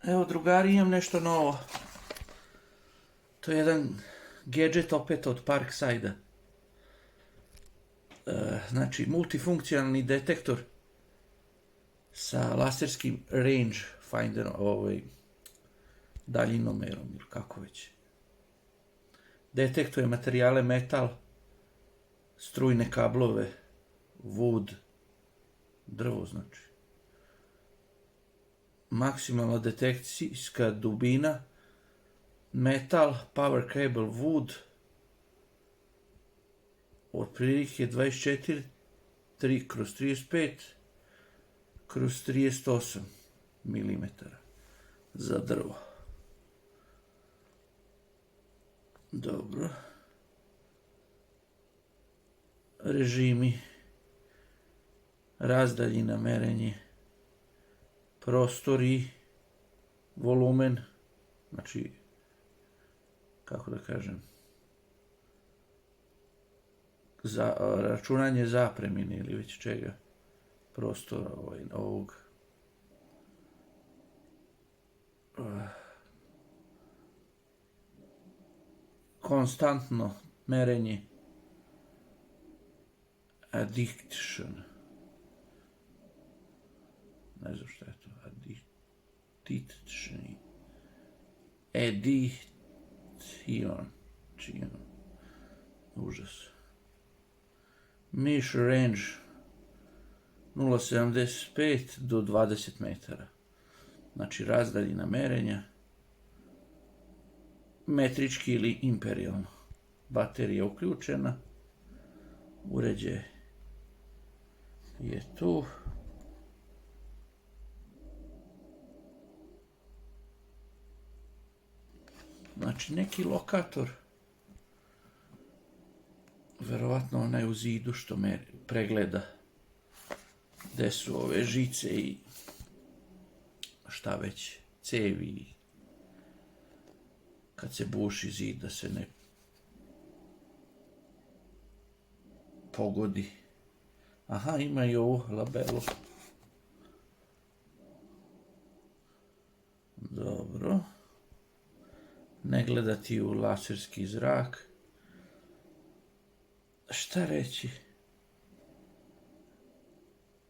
Evo drugari, imam nešto novo. To je jedan gadget opet od Parkside-a. Znači, multifunkcionalni detektor sa laserskim range finderom, daljinomerom ili kako već. Detektuje materijale metal, strujne kablove, wood, drvo znači. Maksimalna detekcijska dubina, metal, power cable, wood, otprilike 24 3/35 kroz 38 mm za drvo. Dobro. Režimi, razdaljina, merenje, prostor i volumen, znači, kako da kažem, računanje zapremine ili već čega, prostora ovog. Konstantno merenje, addiction, ne znam šta je to, addiction, užas. Mesh range 0,75 do 20 metara, znači razdaljina merenja, metrički ili imperijalno. Baterija uključena, uređaj je tu. Znači neki lokator, verovatno onaj u zidu što me pregleda gde su ove žice i šta već, cevi, kad se buši zid da se ne pogodi. Aha, ima i ovu labelu. Dobro. Ne gledati u laserski zrak. Šta reći?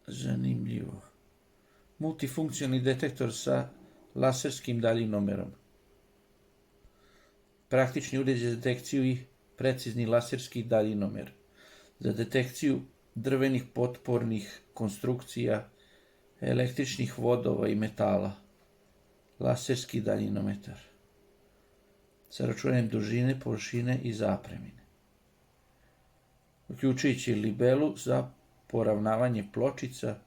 Zanimljivo. Multifunkcionalni detektor sa laserskim daljinomerom. Praktični uređaj za detekciju i precizni laserski daljinomer. Za detekciju drvenih potpornih konstrukcija, električnih vodova i metala. Laserski daljinometar. Sa računanjem dužine, površine i zapremine. Uključujući libelu za poravnavanje pločica,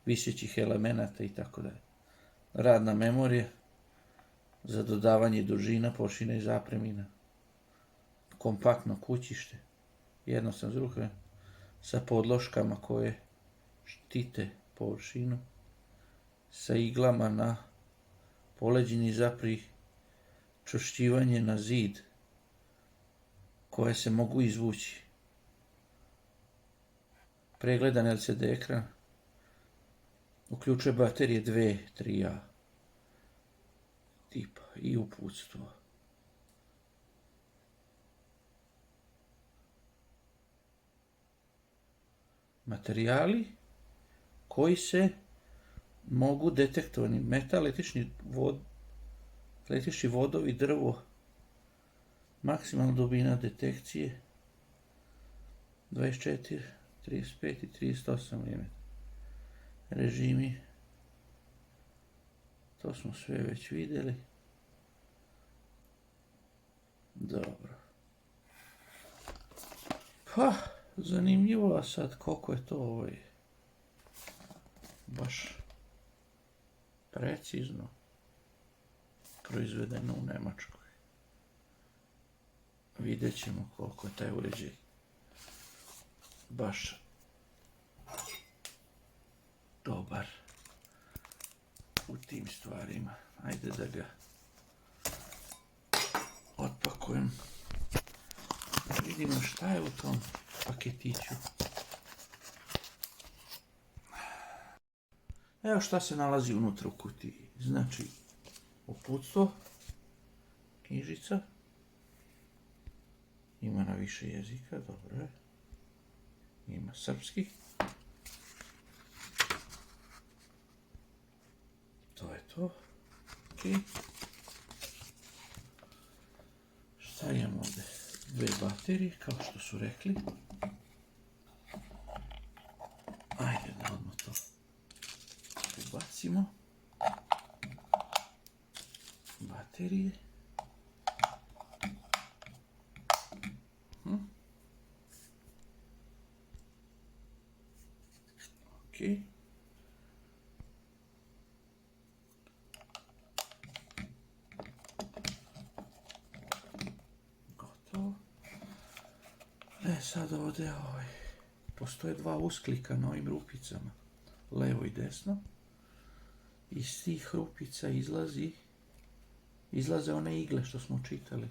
visećih elemenata itd. Radna memorija za dodavanje dužina, površina i zapremina. Kompaktno kućište, jednostavno zruhe, sa podloškama koje štite površinu, sa iglama na poleđini za pričvršćivanje na zid, koje se mogu izvući. Pregledan LCD ekran, uključuje baterije 2, 3A tipa i uputstvo. Materijali koji se mogu detektovani: metal, električni vodovi, drvo. Maksimalna dubina detekcije 24, 35 i 38 mm. Režimi, to smo sve već vidjeli. Dobro. Pa, zanimljivo, a sad koliko je to baš precizno proizvedeno u Nemačkoj. Vidjet ćemo koliko je taj uređaj baš dobar u tim stvarima. Ajde da ga otpakujem. Vidimo šta je u tom paketiću. Evo šta se nalazi unutra u kutiji. Znači, Uputstvo, knjižica, ima na više jezika, dobro je, ima srpski, to je to, ok. Šta imamo ovdje? 2 baterije, kao što su rekli. Ajde da odmah to ubacimo. Baterije. Ok. Gotovo. Sad ovdje postoje 2 usklika na ovim rupicama, levo i desno. Iz tih rupica izlaze one igle što smo čitali.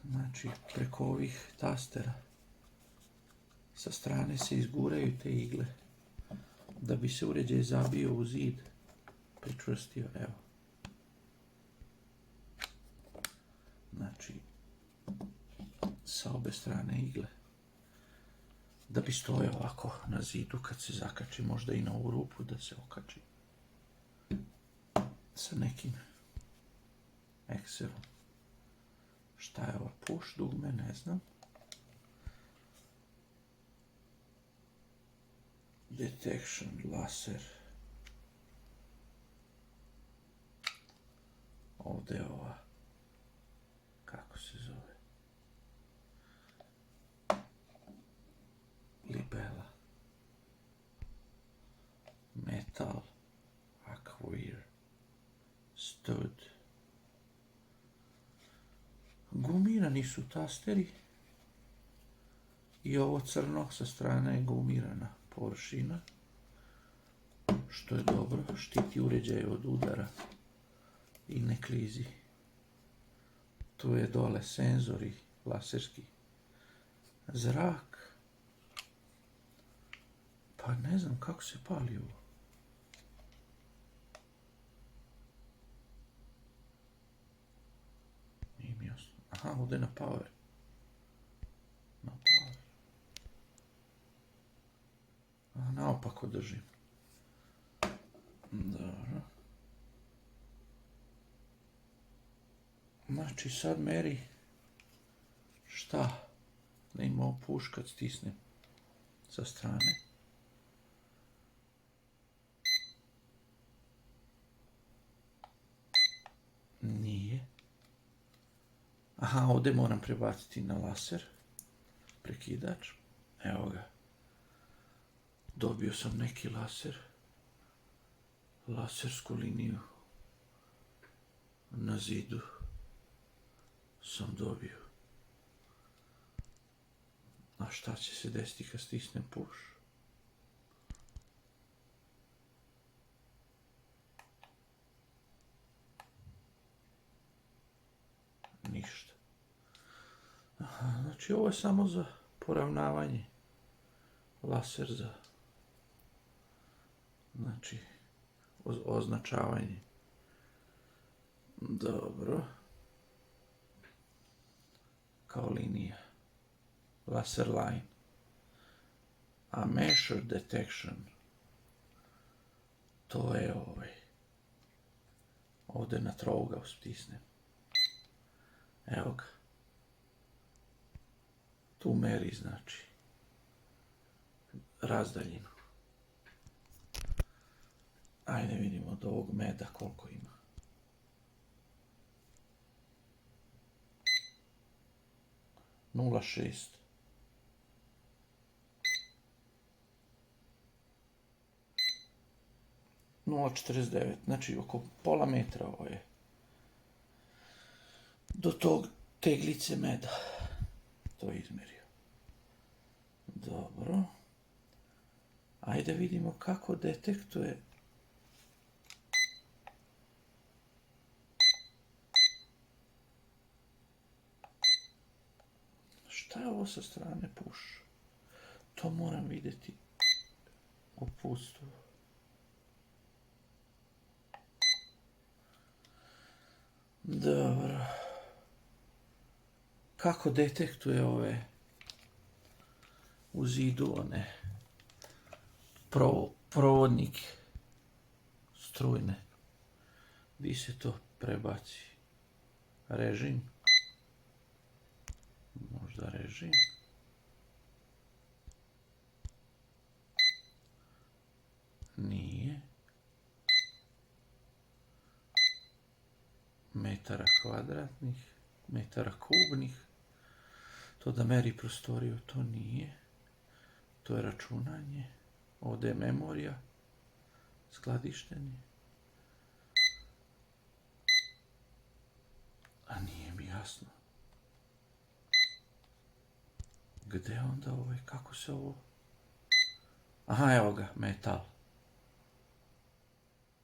Znači, preko ovih tastera sa strane se izguraju te igle da bi se uređaj zabio u zid, pričvrstio, evo. Znači, sa obe strane igle. Da bi stoje ovako na zidu kad se zakači, možda i na ovu rupu da se okači. Sa nekim ekserom. Šta je ova push dugme, ne znam. Detection, laser. Ovdje je ova, kako se zove? Libela. Metal. Aqueous. Stud. Gumirani su tasteri. I ovo crno sa strane je gumirana površina. Što je dobro, štiti uređaj od udara i ne klizi. Tu je dole senzori laserski. Zrak. Pa ne znam kako se pali ovo. Nije mi jasno. Aha, ovdje na power. Na power. A, naopako držim. Dobro. Znači sad meri šta da ima ovo puš kad stisnem sa strane. Nije. Aha, ovdje moram prebaciti na laser. Prekidač. Evo ga. Dobio sam neki laser. Lasersku liniju. Na zidu sam dobio. A šta će se desiti kad stisnem push? Ništa. Aha, znači ovo je samo za poravnavanje. Laser za, znači, označavanje. Dobro. Kao linija. Laser line. A measure detection. To je ovdje na trougao stisnem. Evo ga. Tu meri, znači, razdaljinu. Ajde vidimo od ovog meda koliko ima. Nula šest. Nula 49, znači oko pola metra ovo je. Do tog teglice meda. To je izmerio. Dobro. Ajde vidimo kako detektuje. Šta je ovo sa strane push? To moram vidjeti u uputstvu. Dobro. Kako detektuje ove u zidu one provodnike strujne? Gdje se to prebaci? Režim? Možda režim? Nije. Metara kvadratnih, metara kubnih. To da meri prostoriju, to nije. To je računanje. Ovdje je memorija. Skladištenje. A nije mi jasno. Gdje onda ovaj, kako se ovo... Aha, evo ga, metal.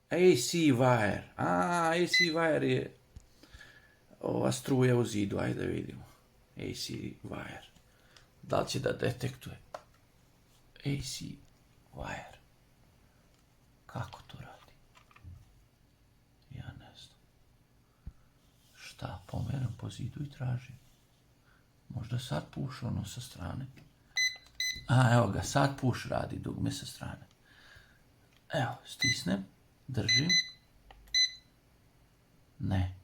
AC wire. AC wire je ova struja u zidu, ajde vidimo. AC wire. Da li će da detektuje? AC wire. Kako to radi? Ja ne znam. Šta, pomeram po zidu i tražim. Možda sad puš ono sa strane. Evo ga, sad puš radi dugme sa strane. Evo, stisnem, držim. Ne.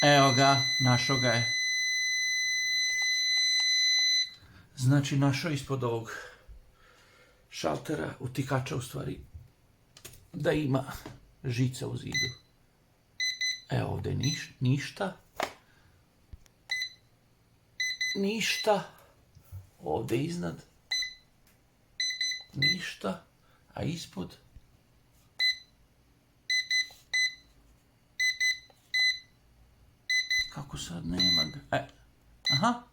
Evo ga, našao ga je. Znači, našao ispod ovog šaltera, utikača u stvari, da ima žica u zidu. Evo ovdje ništa. Ništa. Ovdje iznad. Ništa. A ispod. Kako sad nema ga? Aha.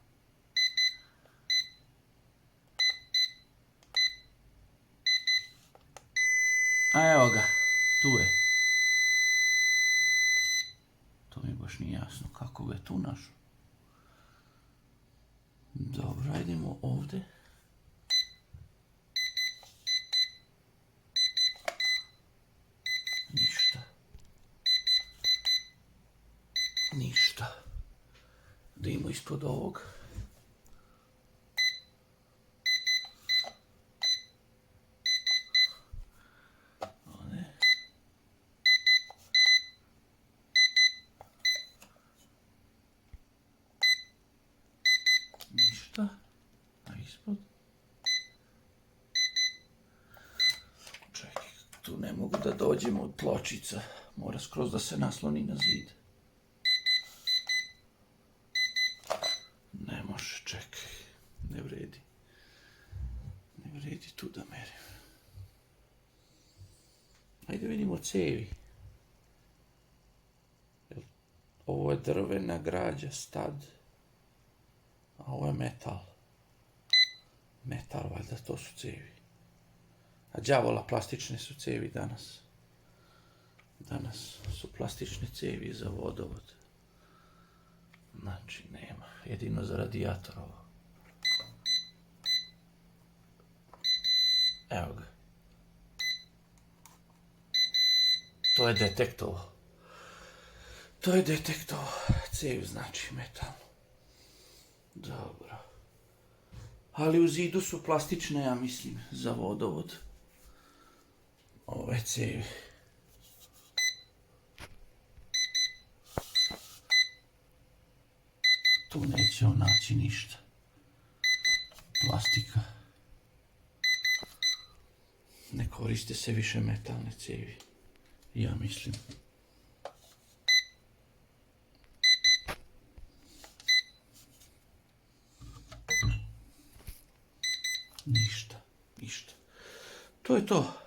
A evo ga. Tu je. To mi baš nije jasno kako ga je tu našao. Dobro, idemo ovdje. Ništa. Ništa. Da imamo ispod ovog. Ovdje. Ništa. A ispod? Čekaj, tu ne mogu da dođemo od pločica. Mora skroz da se nasloni na zid. Ne može, čekaj. Ne vredi. Ne vredi tu da merim. Ajde vidimo cevi. Ovo je drvena građa, stad. A ovo je metal. Metal, valjda, to su cevi. A đavola, plastične su cevi danas. Danas su plastične cevi za vodovod. Znači, nema. Jedino za radijator ovo. Evo ga. To je detektovo. To je detektovo. Cev znači metal. Dobro. Ali u zidu su plastične, ja mislim, za vodovod. Ove cevi. Tu neće on naći ništa. Plastika. Ne koriste se više metalne cevi. Ja mislim. Ništa. To je to.